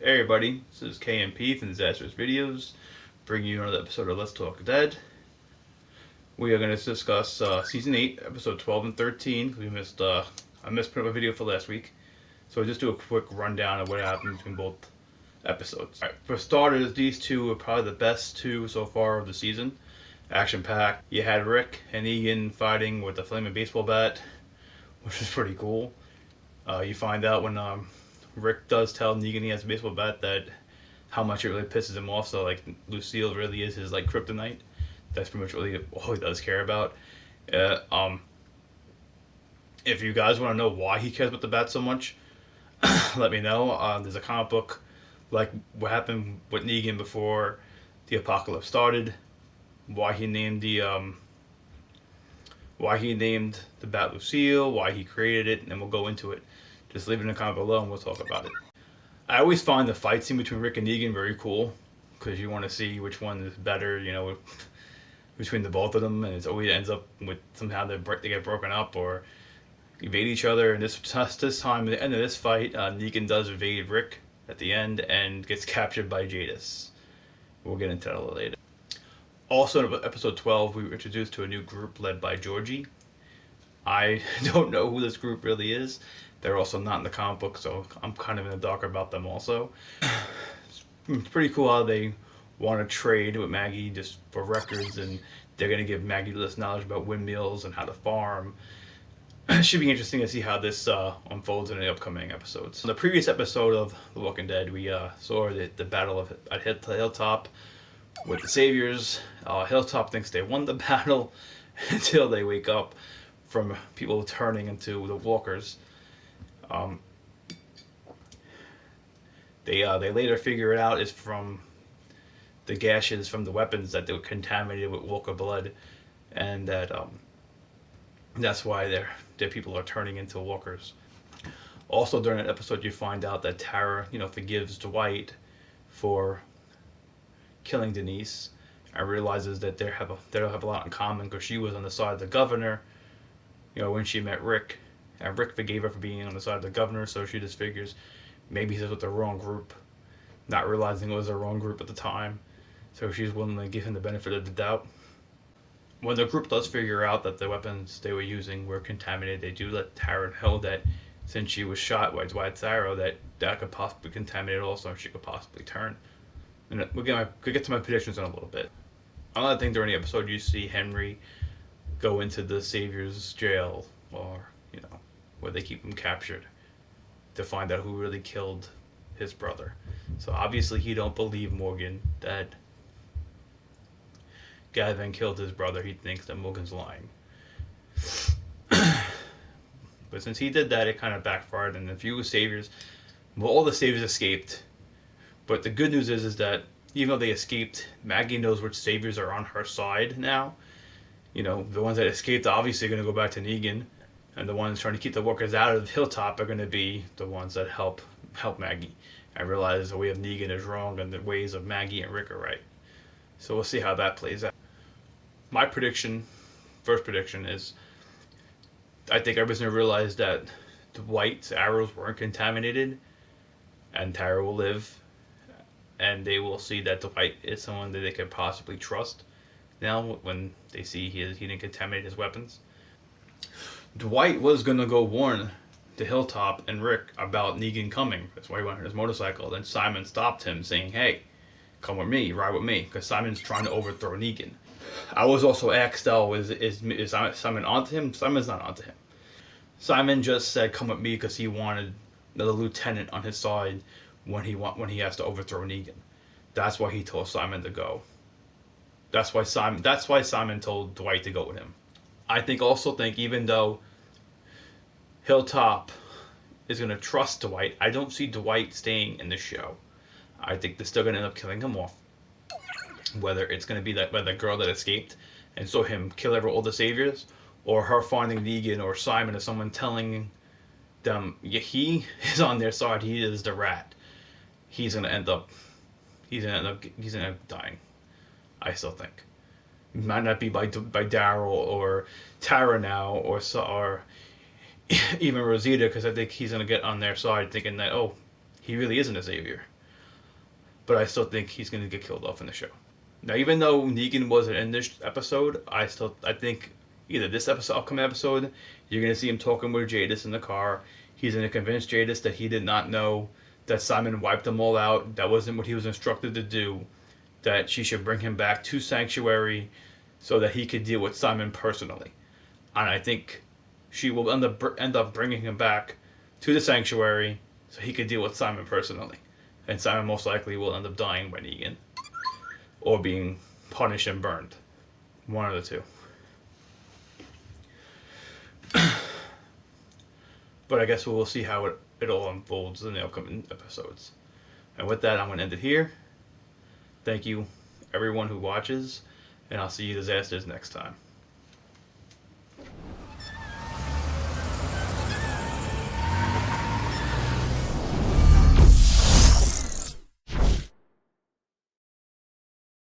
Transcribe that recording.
Hey everybody, this is KMP from Disastrous Videos, bringing you another episode of Let's Talk Dead. We are going to discuss Season 8, Episode 12 and 13. I missed putting up a video for last week, so I'll just do a quick rundown of what happened between both episodes. Alright, for starters, these two are probably the best two so far of the season. Action-packed. You had Rick and Egan fighting with a flaming baseball bat, which is pretty cool. You find out when Rick does tell Negan he has a baseball bat that how much it really pisses him off. So like Lucille really is his like kryptonite. That's pretty much really all he does care about. If you guys want to know why he cares about the bat so much, let me know. There's a comic book like what happened with Negan before the apocalypse started. Why he named the bat Lucille, why he created it, and we'll go into it. Just leave it in the comment below and we'll talk about it. I always find the fight scene between Rick and Negan very cool because you want to see which one is better, between the both of them, and it always ends up with somehow they get broken up or evade each other. And this time, at the end of this fight, Negan does evade Rick at the end and gets captured by Jadis. We'll get into that a little later. Also, in episode 12, we were introduced to a new group led by Georgie. I don't know who this group really is. They're also not in the comic book, so I'm kind of in the dark about them also. It's pretty cool how they want to trade with Maggie just for records, and they're going to give Maggie this knowledge about windmills and how to farm. It should be interesting to see how this unfolds in the upcoming episodes. In the previous episode of The Walking Dead, we saw the battle at Hilltop with the Saviors. Hilltop thinks they won the battle until they wake up from people turning into the walkers. They later figure it out is from the gashes from the weapons that they were contaminated with walker blood, and that's why their people are turning into walkers. Also, during that episode, you find out that Tara, forgives Dwight for killing Denise, and realizes that they have a lot in common because she was on the side of the governor, when she met Rick. And Rick forgave her for being on the side of the governor, so she just figures maybe he's with the wrong group, not realizing it was the wrong group at the time. So she's willing to give him the benefit of the doubt. When the group does figure out that the weapons they were using were contaminated, they do let Tara know that since she was shot by Dwight's arrow, that could possibly be contaminated also, and she could possibly turn. And we'll get to my predictions in a little bit. Another thing during the episode, you see Henry go into the Savior's jail, or where they keep him captured, to find out who really killed his brother. So obviously he don't believe Morgan that Gavin killed his brother. He thinks that Morgan's lying. But since he did that, it kind of backfired, and a few Saviors, all the Saviors escaped. But the good news is that even though they escaped, Maggie knows which Saviors are on her side now. The ones that escaped obviously are going to go back to Negan. And the ones trying to keep the walkers out of Hilltop are going to be the ones that help Maggie. I realize the way of Negan is wrong and the ways of Maggie and Rick are right. So we'll see how that plays out. My first prediction is, I think everybody's going to realize that Dwight's arrows weren't contaminated, and Tara will live, and they will see that Dwight is someone that they can possibly trust now when they see he didn't contaminate his weapons. Dwight was going to go warn the Hilltop and Rick about Negan coming. That's why he went on his motorcycle. Then Simon stopped him, saying, "Hey, come with me, ride with me," because Simon's trying to overthrow Negan. I was also asked, though, is Simon onto him? Simon's not onto him. Simon just said, "Come with me," because he wanted the lieutenant on his side when he has to overthrow Negan. That's why he told Simon to go. That's why Simon told Dwight to go with him. I think even though Hilltop is going to trust Dwight, I don't see Dwight staying in the show. I think they're still going to end up killing him off. Whether it's going to be by the girl that escaped and saw him kill all the Saviors, or her finding Negan or Simon or someone telling them he is on their side, he is the rat. He's going to end up dying. I still think. It might not be by Daryl or Tara now or even Rosita, because I think he's going to get on their side thinking that, oh, he really isn't a savior. but I still think he's going to get killed off in the show. Now, even though Negan wasn't in this episode, I think either this episode, upcoming episode, you're going to see him talking with Jadis in the car. He's going to convince Jadis that he did not know that Simon wiped them all out. That wasn't what he was instructed to do. That she should bring him back to Sanctuary so that he could deal with Simon personally. And I think she will end up bringing him back to the Sanctuary so he could deal with Simon personally. And Simon most likely will end up dying by Negan. Or being punished and burned. One of the two. But I guess we'll see how it all unfolds in the upcoming episodes. And with that, I'm going to end it here. Thank you, everyone who watches, and I'll see you disasters next time.